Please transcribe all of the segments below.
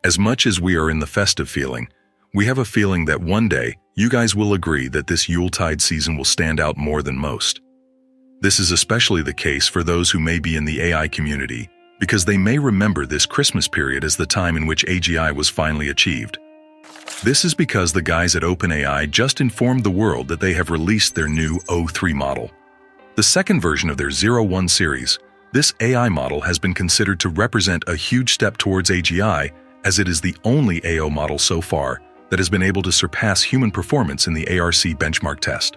As much as we are in the festive feeling, we have a feeling that one day you guys will agree that this Yuletide season will stand out more than most. This is especially the case for those who may be in the AI community, because they may remember this Christmas period as the time in which AGI was finally achieved. This is because the guys at OpenAI just informed the world that they have released their new O3 model. The second version of their 01 series, this AI model has been considered to represent a huge step towards AGI, as it is the only AO model so far that has been able to surpass human performance in the ARC benchmark test.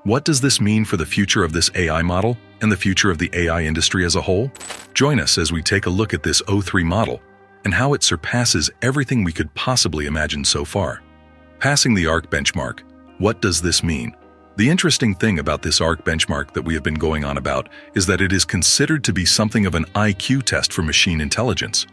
What does this mean for the future of this AI model and the future of the AI industry as a whole? Join us as we take a look at this O3 model and how it surpasses everything we could possibly imagine so far. Passing the ARC benchmark, what does this mean? The interesting thing about this ARC benchmark that we have been going on about is that it is considered to be something of an IQ test for machine intelligence.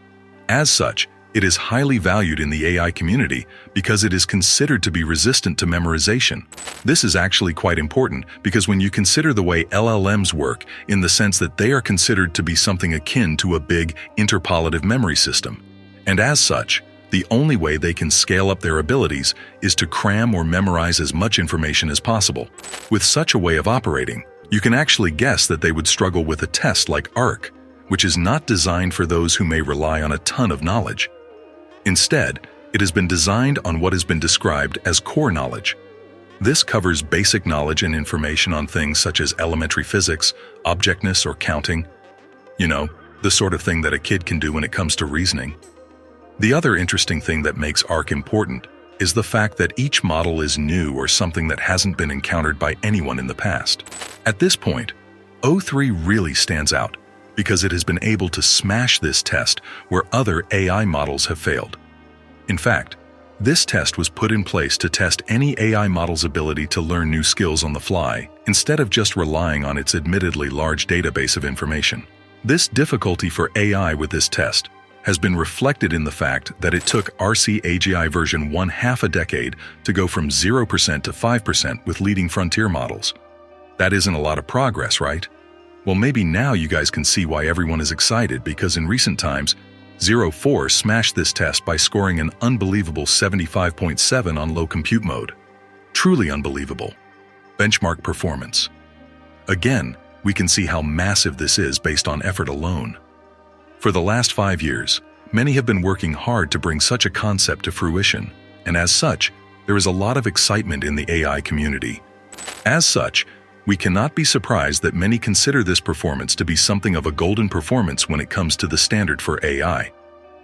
As such, it is highly valued in the AI community because it is considered to be resistant to memorization. This is actually quite important because when you consider the way LLMs work in the sense that they are considered to be something akin to a big interpolative memory system. And as such, the only way they can scale up their abilities is to cram or memorize as much information as possible. With such a way of operating, you can actually guess that they would struggle with a test like ARC, which is not designed for those who may rely on a ton of knowledge. Instead, it has been designed on what has been described as core knowledge. This covers basic knowledge and information on things such as elementary physics, objectness, or counting. You know, the sort of thing that a kid can do when it comes to reasoning. The other interesting thing that makes ARC important is the fact that each model is new or something that hasn't been encountered by anyone in the past. At this point, O3 really stands out because it has been able to smash this test where other AI models have failed. In fact, this test was put in place to test any AI model's ability to learn new skills on the fly, instead of just relying on its admittedly large database of information. This difficulty for AI with this test has been reflected in the fact that it took RC AGI version 1 half a decade to go from 0% to 5% with leading frontier models. That isn't a lot of progress, right? Well, maybe now you guys can see why everyone is excited, because in recent times, 04 smashed this test by scoring an unbelievable 75.7 on low compute mode. Truly unbelievable. Benchmark performance. Again, we can see how massive this is based on effort alone. For the last 5 years, many have been working hard to bring such a concept to fruition, and as such, there is a lot of excitement in the AI community. As such, we cannot be surprised that many consider this performance to be something of a golden performance when it comes to the standard for AI.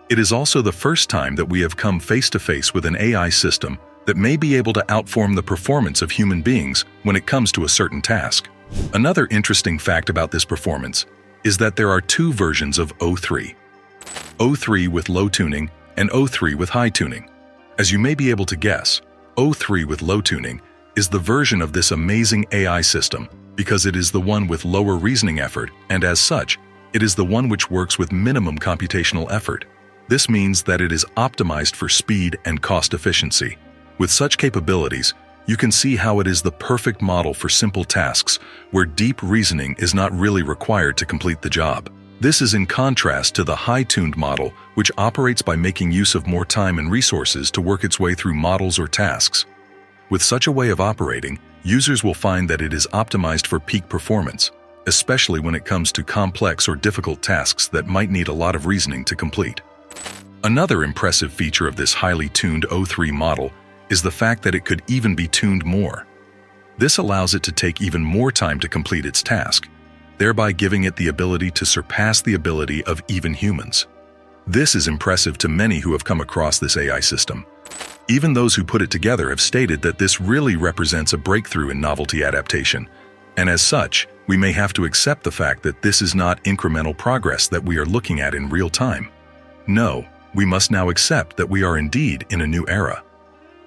It is also the first time that we have come face-to-face with an AI system that may be able to outperform the performance of human beings when it comes to a certain task. Another interesting fact about this performance is that there are two versions of O3. O3 with low tuning and O3 with high tuning. As you may be able to guess, O3 with low tuning is the version of this amazing AI system because it is the one with lower reasoning effort, and as such, it is the one which works with minimum computational effort. This means that it is optimized for speed and cost efficiency. With such capabilities, you can see how it is the perfect model for simple tasks where deep reasoning is not really required to complete the job. This is in contrast to the high-tuned model, which operates by making use of more time and resources to work its way through models or tasks. With such a way of operating, users will find that it is optimized for peak performance, especially when it comes to complex or difficult tasks that might need a lot of reasoning to complete. Another impressive feature of this highly tuned O3 model is the fact that it could even be tuned more. This allows it to take even more time to complete its task, thereby giving it the ability to surpass the ability of even humans. This is impressive to many who have come across this AI system. Even those who put it together have stated that this really represents a breakthrough in novelty adaptation, and as such, we may have to accept the fact that this is not incremental progress that we are looking at in real time. No, we must now accept that we are indeed in a new era.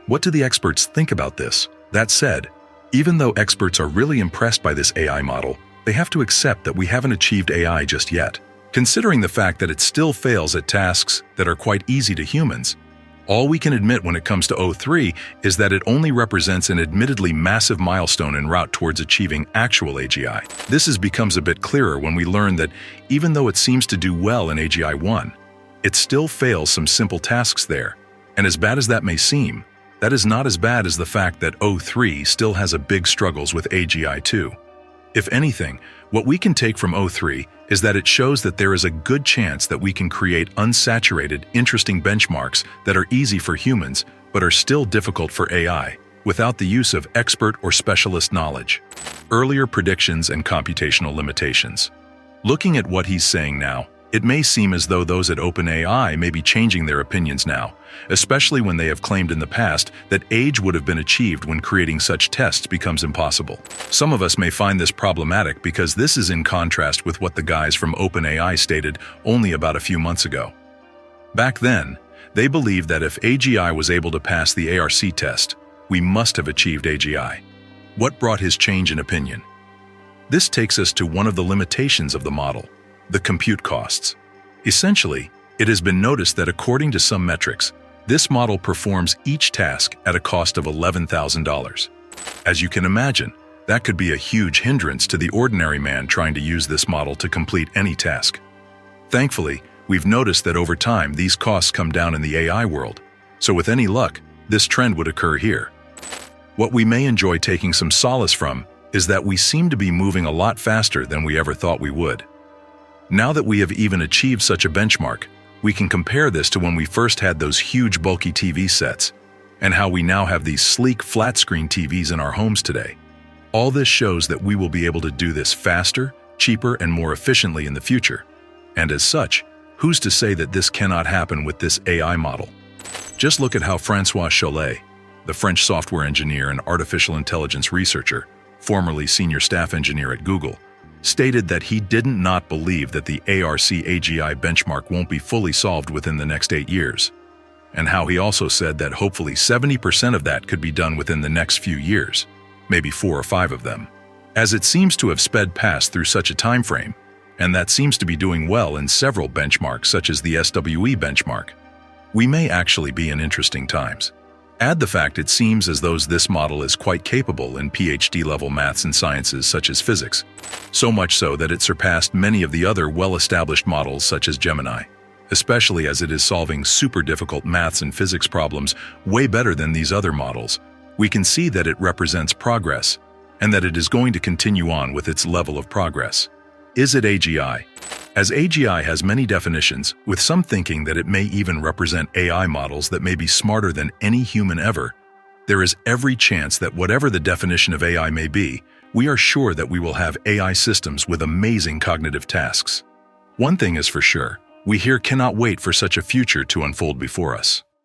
What do the experts think about this? That said, even though experts are really impressed by this AI model, they have to accept that we haven't achieved AI just yet. Considering the fact that it still fails at tasks that are quite easy to humans, all we can admit when it comes to O3 is that it only represents an admittedly massive milestone en route towards achieving actual AGI. This becomes a bit clearer when we learn that even though it seems to do well in AGI 1, it still fails some simple tasks there. And as bad as that may seem, that is not as bad as the fact that O3 still has a big struggles with AGI too. If anything, what we can take from O3 is that it shows that there is a good chance that we can create unsaturated, interesting benchmarks that are easy for humans but are still difficult for AI, without the use of expert or specialist knowledge. Earlier predictions and computational limitations. Looking at what he's saying now, it may seem as though those at OpenAI may be changing their opinions now, especially when they have claimed in the past that age would have been achieved when creating such tests becomes impossible. Some of us may find this problematic because this is in contrast with what the guys from OpenAI stated only about a few months ago. Back then, they believed that if AGI was able to pass the ARC test, we must have achieved AGI. What brought his change in opinion? This takes us to one of the limitations of the model: the compute costs. Essentially, it has been noticed that according to some metrics, this model performs each task at a cost of $11,000. As you can imagine, that could be a huge hindrance to the ordinary man trying to use this model to complete any task. Thankfully, we've noticed that over time these costs come down in the AI world, so with any luck, this trend would occur here. What we may enjoy taking some solace from is that we seem to be moving a lot faster than we ever thought we would. Now that we have even achieved such a benchmark, we can compare this to when we first had those huge bulky TV sets, and how we now have these sleek flat-screen TVs in our homes today. All this shows that we will be able to do this faster, cheaper, and more efficiently in the future. And as such, who's to say that this cannot happen with this AI model? Just look at how François Chollet, the French software engineer and artificial intelligence researcher, formerly senior staff engineer at Google, stated that he didn't not believe that the ARC AGI benchmark won't be fully solved within the next 8 years, and how he also said that hopefully 70% of that could be done within the next few years, maybe 4 or 5 of them. As it seems to have sped past through such a time frame, and that seems to be doing well in several benchmarks such as the SWE benchmark, we may actually be in interesting times. Add the fact it seems as though this model is quite capable in PhD-level maths and sciences such as physics, so much so that it surpassed many of the other well-established models such as Gemini, especially as it is solving super difficult maths and physics problems way better than these other models. We can see that it represents progress, and that it is going to continue on with its level of progress. Is it AGI? As AGI has many definitions, with some thinking that it may even represent AI models that may be smarter than any human ever, there is every chance that whatever the definition of AI may be, we are sure that we will have AI systems with amazing cognitive tasks. One thing is for sure, we here cannot wait for such a future to unfold before us.